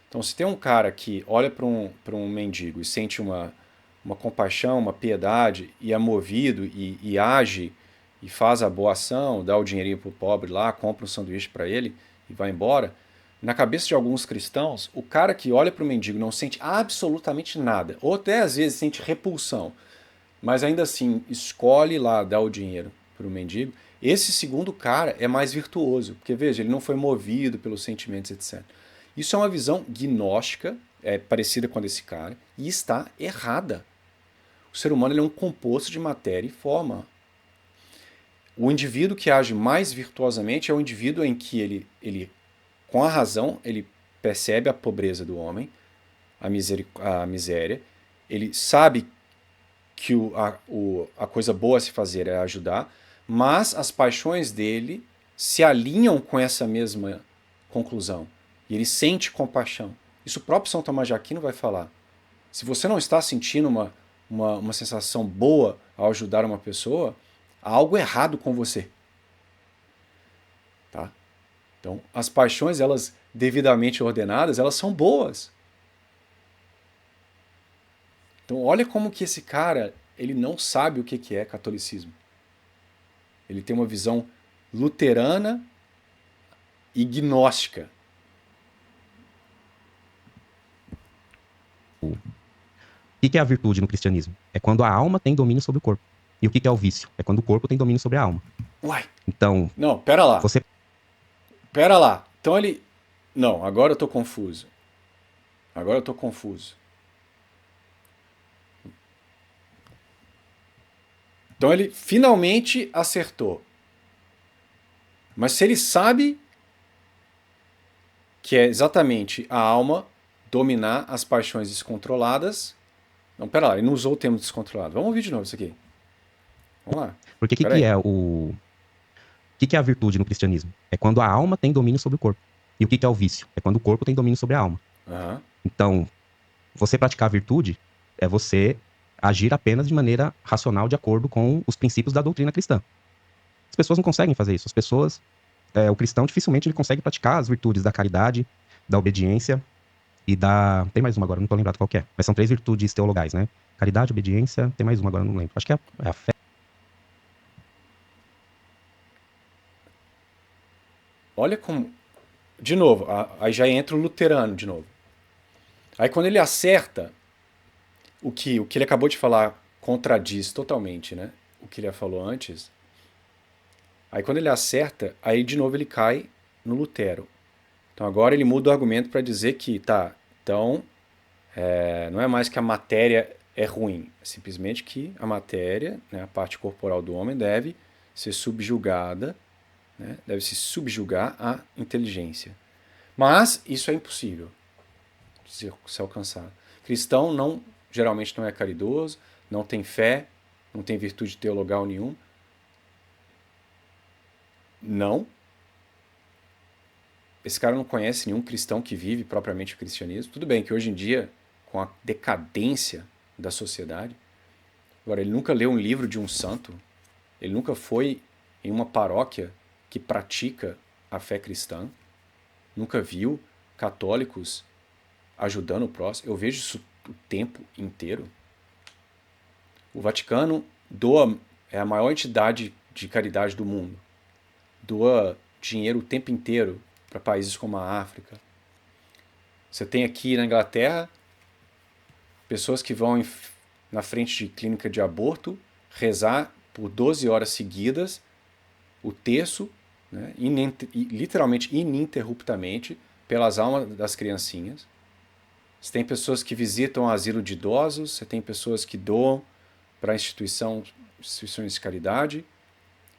Então, se tem um cara que olha para um mendigo e sente uma compaixão, uma piedade, e é movido e age e faz a boa ação, dá o dinheirinho pro pobre lá, compra um sanduíche para ele e vai embora, na cabeça de alguns cristãos, o cara que olha para o mendigo não sente absolutamente nada, ou até às vezes sente repulsão, mas ainda assim escolhe lá dar o dinheiro para o mendigo, esse segundo cara é mais virtuoso, porque veja, ele não foi movido pelos sentimentos, etc. Isso é uma visão gnóstica, é parecida com a desse cara, e está errada. O ser humano ele é um composto de matéria e forma. O indivíduo que age mais virtuosamente é o indivíduo em que ele com a razão, ele percebe a pobreza do homem, a miséria, ele sabe que a coisa boa a se fazer é ajudar, mas as paixões dele se alinham com essa mesma conclusão. E ele sente compaixão. Isso o próprio São Tomás de Aquino vai falar. Se você não está sentindo uma sensação boa ao ajudar uma pessoa, há algo errado com você. Tá? Então, as paixões, elas devidamente ordenadas, elas são boas. Então, olha como que esse cara, ele não sabe o que é catolicismo. Ele tem uma visão luterana e gnóstica. O que é a virtude no cristianismo? É quando a alma tem domínio sobre o corpo. E o que é o vício? É quando o corpo tem domínio sobre a alma. Uai, Então, não, pera lá. você Pera lá. Então ele... Não, agora eu tô confuso. Agora eu tô confuso. Então ele finalmente acertou. Mas se ele sabe que é exatamente a alma dominar as paixões descontroladas... Não, pera lá, ele não usou o termo descontrolado. Vamos ouvir de novo isso aqui. Vamos lá. Porque o que, Pera que aí. é o. O que é a virtude no cristianismo? É quando a alma tem domínio sobre o corpo. E o que é o vício? É quando o corpo tem domínio sobre a alma. Aham. Então, você praticar a virtude é você agir apenas de maneira racional de acordo com os princípios da doutrina cristã. As pessoas não conseguem fazer isso. As pessoas, o cristão dificilmente ele consegue praticar as virtudes da caridade, da obediência e da... Tem mais uma agora, não tô lembrado qual que é. Mas são 3 virtudes teologais, né? Caridade, obediência, tem mais uma agora, não lembro. Acho que é a fé. Olha como... De novo, aí já entra o luterano de novo. Aí quando ele acerta, o que ele acabou de falar contradiz totalmente, né? O que ele falou antes. Aí quando ele acerta, aí de novo ele cai no Lutero. Então agora ele muda o argumento para dizer que, tá, então não é mais que a matéria é ruim, é simplesmente que a matéria, né, a parte corporal do homem deve ser subjugada, né, deve se subjugar à inteligência. Mas isso é impossível de ser alcançado. Cristão geralmente não é caridoso, não tem fé, não tem virtude teologal nenhuma. Não. esse cara não conhece nenhum cristão que vive propriamente o cristianismo. Tudo bem que hoje em dia, com a decadência da sociedade, agora ele nunca leu um livro de um santo, ele nunca foi em uma paróquia que pratica a fé cristã, nunca viu católicos ajudando o próximo. Eu vejo isso o tempo inteiro. O Vaticano é a maior entidade de caridade do mundo. Doa dinheiro o tempo inteiro para países como a África. Você tem aqui na Inglaterra pessoas que vão na frente de clínica de aborto rezar por 12 horas seguidas o terço, né, literalmente ininterruptamente, pelas almas das criancinhas. Você tem pessoas que visitam o asilo de idosos, você tem pessoas que doam para instituições de caridade,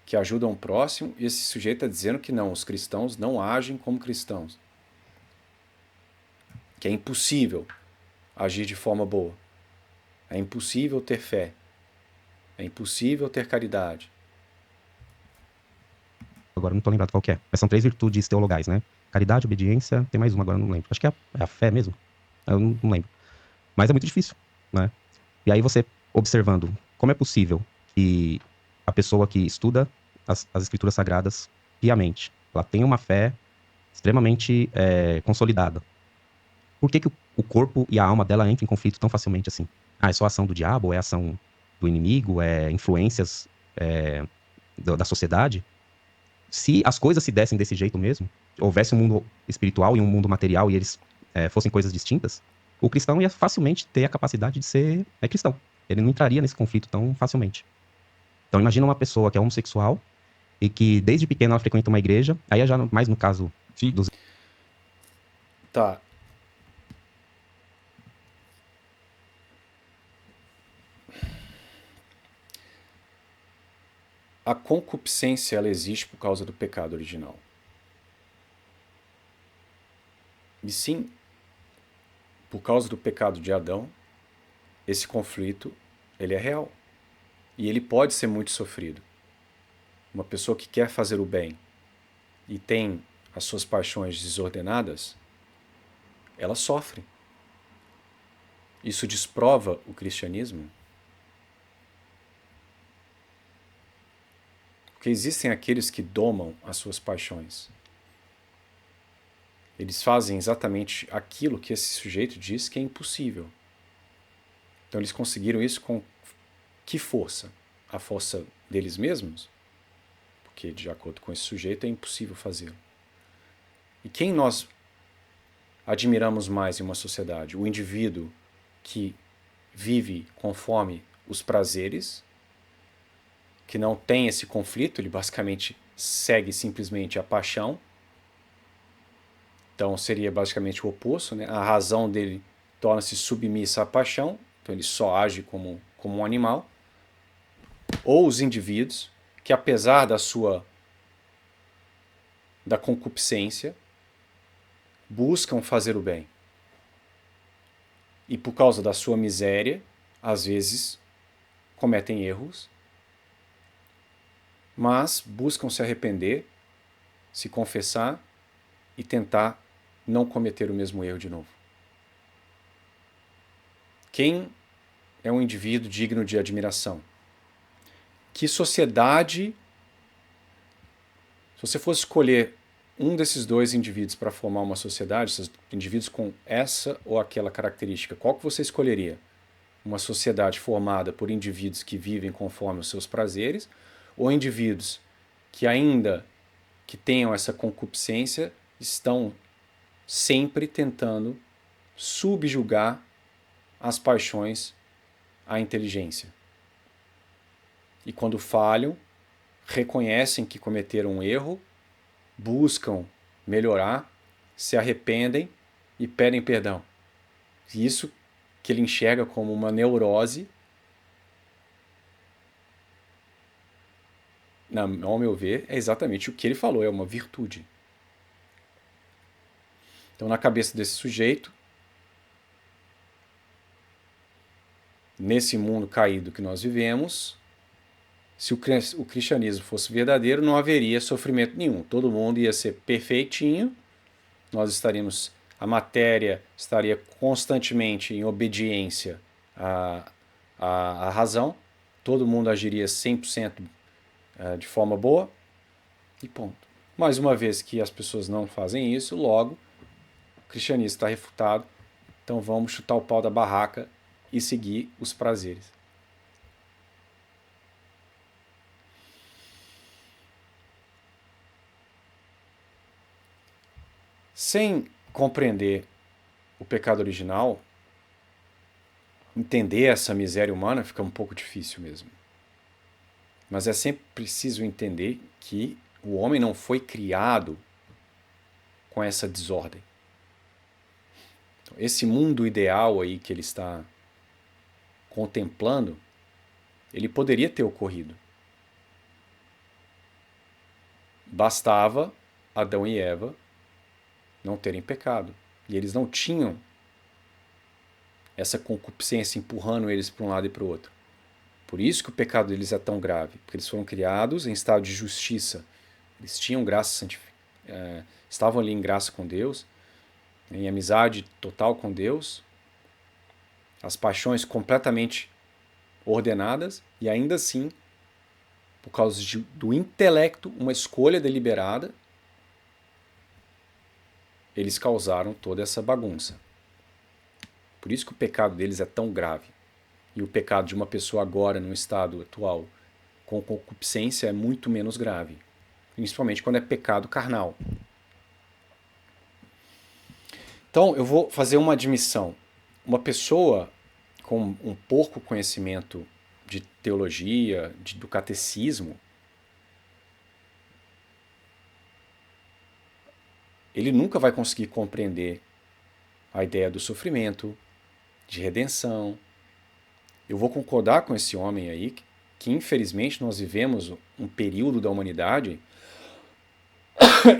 que ajudam o próximo, e esse sujeito está dizendo que não, os cristãos não agem como cristãos. Que é impossível agir de forma boa. É impossível ter fé. É impossível ter caridade. Agora não tô lembrado qual que é. Mas são 3 virtudes teologais, né? Caridade, obediência, tem mais uma, agora eu não lembro. Acho que é a fé mesmo. Eu não lembro. Mas é muito difícil, né? E aí você, observando como é possível que a pessoa que estuda as escrituras sagradas piamente, ela tenha uma fé extremamente consolidada. Por que o corpo e a alma dela entram em conflito tão facilmente assim? Ah, é só ação do diabo? É ação do inimigo? É influências da sociedade? Se as coisas se dessem desse jeito mesmo, houvesse um mundo espiritual e um mundo material e eles fossem coisas distintas, o cristão ia facilmente ter a capacidade de ser cristão. Ele não entraria nesse conflito tão facilmente. Então imagina uma pessoa que é homossexual e que desde pequena ela frequenta uma igreja, aí é já mais no caso dos... Tá. A concupiscência, ela existe por causa do pecado original. E sim, por causa do pecado de Adão, esse conflito, ele é real. E ele pode ser muito sofrido. Uma pessoa que quer fazer o bem e tem as suas paixões desordenadas, ela sofre. Isso desprova o cristianismo? Porque existem aqueles que domam as suas paixões. Eles fazem exatamente aquilo que esse sujeito diz que é impossível. Então eles conseguiram isso com que força? A força deles mesmos? Porque, de acordo com esse sujeito, é impossível fazê-lo. E quem nós admiramos mais em uma sociedade? O indivíduo que vive conforme os prazeres, que não tem esse conflito, ele basicamente segue simplesmente a paixão. Então seria basicamente o oposto, né? A razão dele torna-se submissa à paixão, então ele só age como um animal. Ou os indivíduos que, apesar da concupiscência, buscam fazer o bem. E por causa da sua miséria, às vezes cometem erros, mas buscam se arrepender, se confessar e tentar não cometer o mesmo erro de novo. Quem é um indivíduo digno de admiração? Que sociedade, se você fosse escolher um desses dois indivíduos para formar uma sociedade, esses indivíduos com essa ou aquela característica, qual que você escolheria? Uma sociedade formada por indivíduos que vivem conforme os seus prazeres, ou indivíduos que ainda que tenham essa concupiscência estão sempre tentando subjugar as paixões à inteligência. E quando falham, reconhecem que cometeram um erro, buscam melhorar, se arrependem e pedem perdão. Isso que ele enxerga como uma neurose, ao meu ver, é exatamente o que ele falou, é uma virtude. Então, na cabeça desse sujeito, nesse mundo caído que nós vivemos, se o cristianismo fosse verdadeiro, não haveria sofrimento nenhum. Todo mundo ia ser perfeitinho a matéria estaria constantemente em obediência à razão, todo mundo agiria 100% de forma boa e ponto. Mais uma vez que as pessoas não fazem isso, logo o cristianismo está refutado, então vamos chutar o pau da barraca e seguir os prazeres. Sem compreender o pecado original, entender essa miséria humana fica um pouco difícil mesmo. Mas é sempre preciso entender que o homem não foi criado com essa desordem. Então, esse mundo ideal aí que ele está contemplando, ele poderia ter ocorrido. Bastava Adão e Eva não terem pecado. E eles não tinham essa concupiscência empurrando eles para um lado e para o outro. Por isso que o pecado deles é tão grave, porque eles foram criados em estado de justiça. Eles tinham graça, estavam ali em graça com Deus, em amizade total com Deus, as paixões completamente ordenadas, e ainda assim, por causa do intelecto, uma escolha deliberada, eles causaram toda essa bagunça. Por isso que o pecado deles é tão grave. E o pecado de uma pessoa agora, no estado atual, com concupiscência, é muito menos grave. Principalmente quando é pecado carnal. Então, eu vou fazer uma admissão. Uma pessoa com um pouco conhecimento de teologia, do catecismo, ele nunca vai conseguir compreender a ideia do sofrimento, de redenção. Eu vou concordar com esse homem aí, que infelizmente nós vivemos um período da humanidade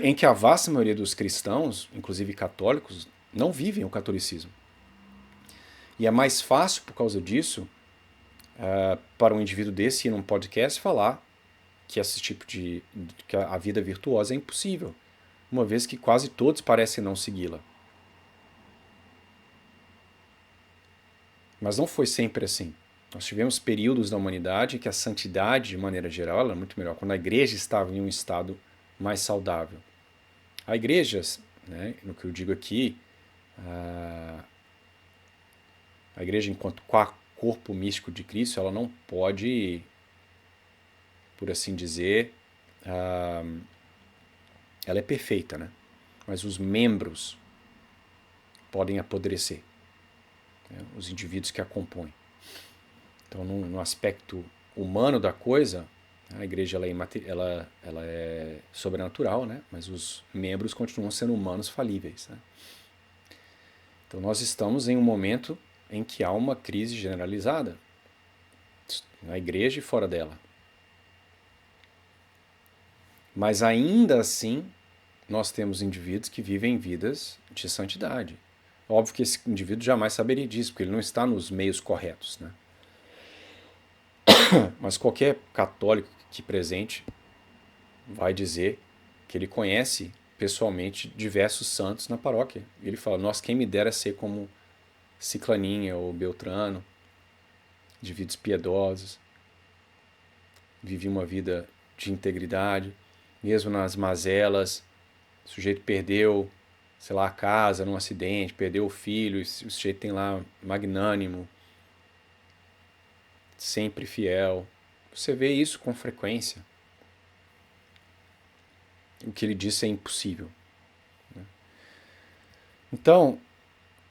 em que a vasta maioria dos cristãos, inclusive católicos, não vivem o catolicismo. E é mais fácil, por causa disso, para um indivíduo desse ir num podcast falar que esse tipo que a vida virtuosa é impossível, uma vez que quase todos parecem não segui-la. Mas não foi sempre assim. Nós tivemos períodos da humanidade em que a santidade, de maneira geral, era muito melhor, quando a igreja estava em um estado mais saudável. A igreja, né, no que eu digo aqui, a igreja enquanto corpo místico de Cristo, ela não pode, por assim dizer, ela é perfeita, né? Mas os membros podem apodrecer, né? Os indivíduos que a compõem. Então, no aspecto humano da coisa, a igreja ela é sobrenatural, né? Mas os membros continuam sendo humanos falíveis, né? Então, nós estamos em um momento em que há uma crise generalizada na igreja e fora dela. Mas ainda assim, nós temos indivíduos que vivem vidas de santidade. Óbvio que esse indivíduo jamais saberia disso, porque ele não está nos meios corretos, né? Mas qualquer católico que presente vai dizer que ele conhece pessoalmente diversos santos na paróquia. E ele fala, nossa, quem me dera ser como Ciclaninha ou Beltrano, indivíduos piedosos, viviam uma vida de integridade, mesmo nas mazelas, o sujeito perdeu, sei lá, a casa num acidente, perdeu o filho, o sujeito tem lá magnânimo, sempre fiel. Você vê isso com frequência. O que ele disse é impossível. Então,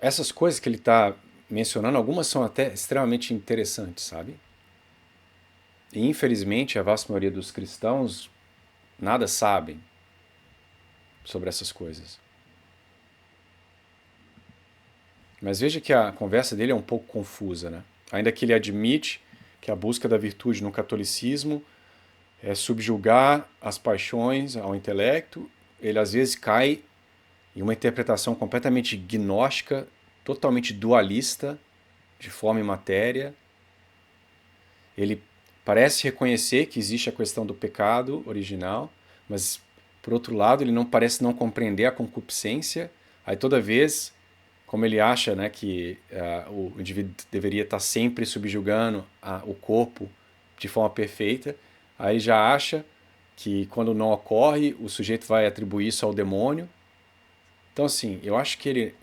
essas coisas que ele está mencionando, algumas são até extremamente interessantes, sabe? E infelizmente a vasta maioria dos cristãos nada sabem sobre essas coisas. Mas veja que a conversa dele é um pouco confusa, né? Ainda que ele admite que a busca da virtude no catolicismo é subjugar as paixões ao intelecto, ele às vezes cai em uma interpretação completamente gnóstica, totalmente dualista de forma e matéria. Ele parece reconhecer que existe a questão do pecado original, mas Por outro lado, ele não parece não compreender a concupiscência. Aí toda vez, como ele acha, né, que o indivíduo deveria estar sempre subjugando o corpo de forma perfeita, aí já acha que quando não ocorre, o sujeito vai atribuir isso ao demônio. Então, assim, eu acho que ele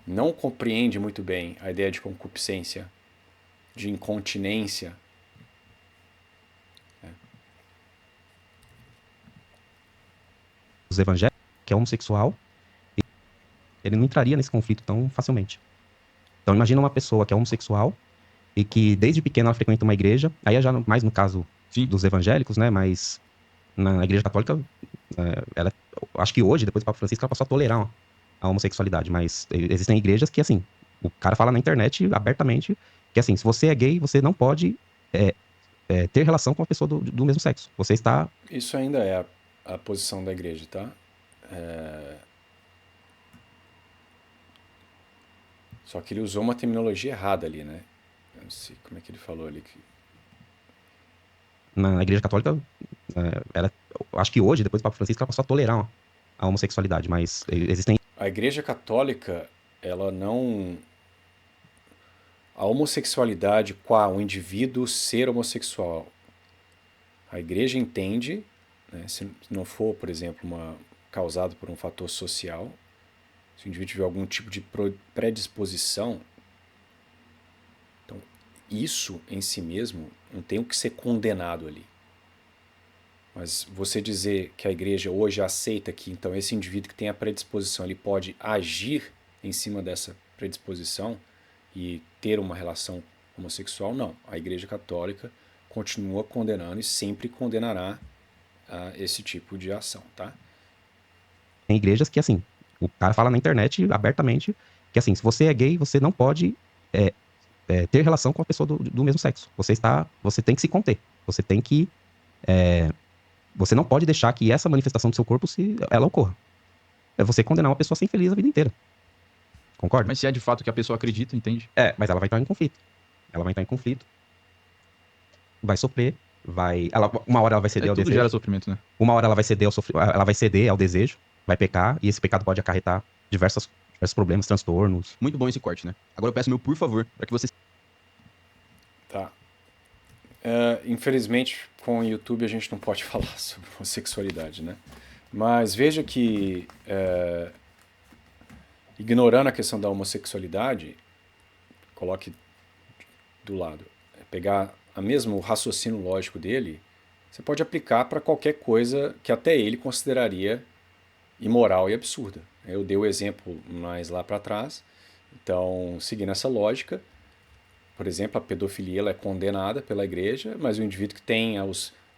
não compreende muito bem a ideia de concupiscência, de incontinência. Os evangélicos, que é homossexual, ele não entraria nesse conflito tão facilmente. Então, imagina uma pessoa que é homossexual e que desde pequena ela frequenta uma igreja, aí é já mais no caso Sim. dos evangélicos, né? Mas na igreja católica, ela, acho que hoje, depois do Papa Francisco, ela passou a tolerar a homossexualidade, mas existem igrejas que, assim, o cara fala na internet abertamente que, assim, se você é gay, você não pode ter relação com a pessoa do mesmo sexo. Você está... Isso ainda é a posição da igreja, tá? Só que ele usou uma terminologia errada ali, né? Eu não sei como é que ele falou ali. Na igreja católica, ela, acho que hoje, depois do Papa Francisco, ela passou a tolerar a homossexualidade, mas existem... A igreja católica, ela não... A homossexualidade com o indivíduo ser homossexual. A igreja entende, né, se não for, por exemplo, causado por um fator social, se o indivíduo tiver algum tipo de predisposição, então isso em si mesmo não tem o que ser condenado ali. Mas você dizer que a igreja hoje aceita que então esse indivíduo que tem a predisposição ele pode agir em cima dessa predisposição e ter uma relação homossexual, não. A igreja católica continua condenando e sempre condenará esse tipo de ação, tá? Tem igrejas que, assim, o cara fala na internet abertamente que, assim, se você é gay, você não pode ter relação com a pessoa do mesmo sexo. Você tem que se conter. Você tem que... você não pode deixar que essa manifestação do seu corpo, ela ocorra. É você condenar uma pessoa a ser infeliz a vida inteira. Concorda? Mas se é de fato que a pessoa acredita, entende? Mas ela vai entrar em conflito. Ela vai entrar em conflito, vai sofrer, uma hora ela vai ceder ao Tudo desejo. gera sofrimento, né? Uma hora ela vai ceder ao desejo, vai pecar, e esse pecado pode acarretar diversos problemas, transtornos. Muito bom esse corte, né? Agora eu peço meu por favor, para que você... Tá. Infelizmente, com o YouTube a gente não pode falar sobre homossexualidade, né? Mas veja que, ignorando a questão da homossexualidade, coloque do lado, pegar o mesmo raciocínio lógico dele, você pode aplicar para qualquer coisa que até ele consideraria imoral e absurda. Eu dei o exemplo mais lá para trás, então, seguindo essa lógica, por exemplo, a pedofilia ela é condenada pela igreja, mas o indivíduo que tem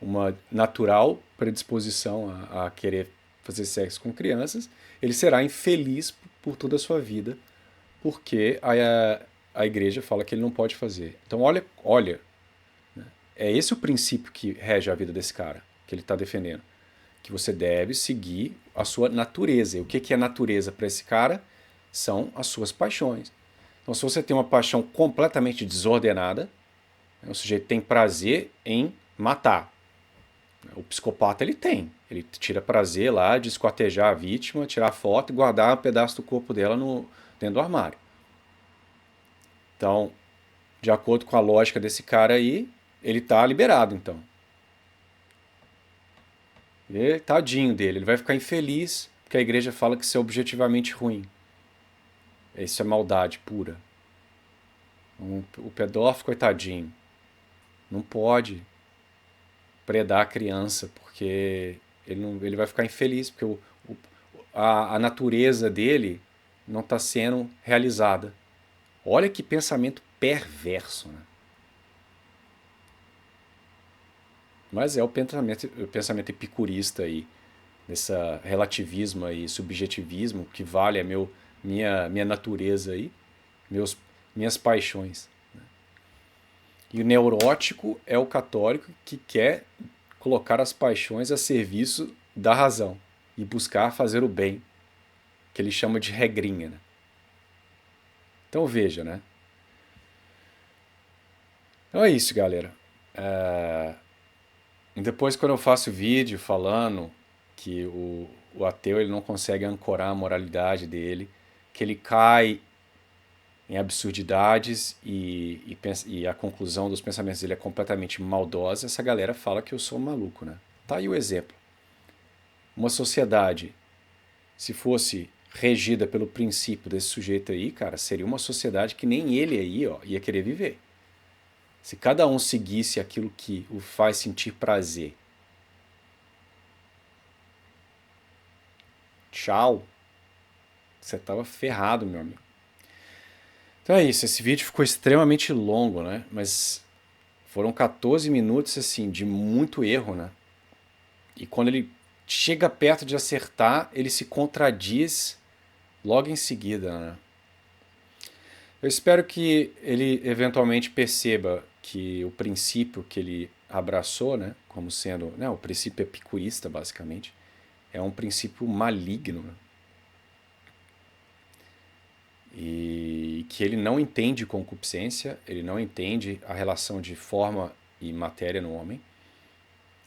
uma natural predisposição a querer fazer sexo com crianças, ele será infeliz por toda a sua vida, porque a igreja fala que ele não pode fazer. Então, olha, né? É esse o princípio que rege a vida desse cara, que ele está defendendo. Que você deve seguir a sua natureza. E o que é natureza para esse cara? São as suas paixões. Então, se você tem uma paixão completamente desordenada, o sujeito tem prazer em matar. O psicopata ele tem. Ele tira prazer lá de esquartejar a vítima, tirar foto e guardar um pedaço do corpo dela dentro do armário. Então, de acordo com a lógica desse cara aí, ele está liberado, então. Tadinho dele, ele vai ficar infeliz porque a igreja fala que isso é objetivamente ruim. Isso é maldade pura. O pedófilo, coitadinho, não pode predar a criança porque ele vai ficar infeliz porque a natureza dele não está sendo realizada. Olha que pensamento perverso, né? Mas é o pensamento epicurista aí, desse relativismo e subjetivismo que vale a minha natureza aí, minhas paixões. E o neurótico é o católico que quer colocar as paixões a serviço da razão e buscar fazer o bem, que ele chama de regrinha, né? Então veja, né? Então é isso, galera. Depois, quando eu faço vídeo falando que o ateu ele não consegue ancorar a moralidade dele, que ele cai em absurdidades e a conclusão dos pensamentos dele é completamente maldosa, essa galera fala que eu sou maluco, né? Tá aí o exemplo. Uma sociedade, se fosse regida pelo princípio desse sujeito aí, cara, seria uma sociedade que nem ele aí, ó, ia querer viver. Se cada um seguisse aquilo que o faz sentir prazer. Tchau. Você tava ferrado, meu amigo. Então é isso, esse vídeo ficou extremamente longo, né? Mas foram 14 minutos, assim, de muito erro, né? E quando ele chega perto de acertar, ele se contradiz logo em seguida, né? Eu espero que ele eventualmente perceba que o princípio que ele abraçou, né, como sendo, né, o princípio epicurista, basicamente, é um princípio maligno, né? E que ele não entende concupiscência, ele não entende a relação de forma e matéria no homem.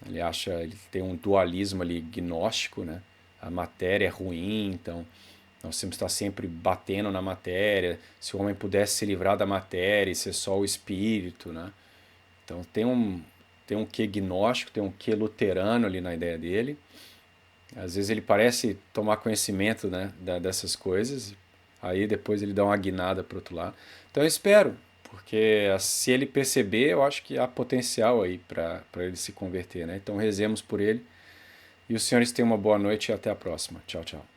Ele tem um dualismo ali gnóstico, né? A matéria é ruim, então nós temos que estar sempre batendo na matéria. Se o homem pudesse se livrar da matéria e ser só o espírito, né? Então tem um quê gnóstico, tem um quê luterano ali na ideia dele. Às vezes ele parece tomar conhecimento, né, dessas coisas, aí depois ele dá uma guinada para o outro lado. Então eu espero, porque se ele perceber, eu acho que há potencial aí para ele se converter, né? Então rezemos por ele. E os senhores tenham uma boa noite e até a próxima. Tchau, tchau.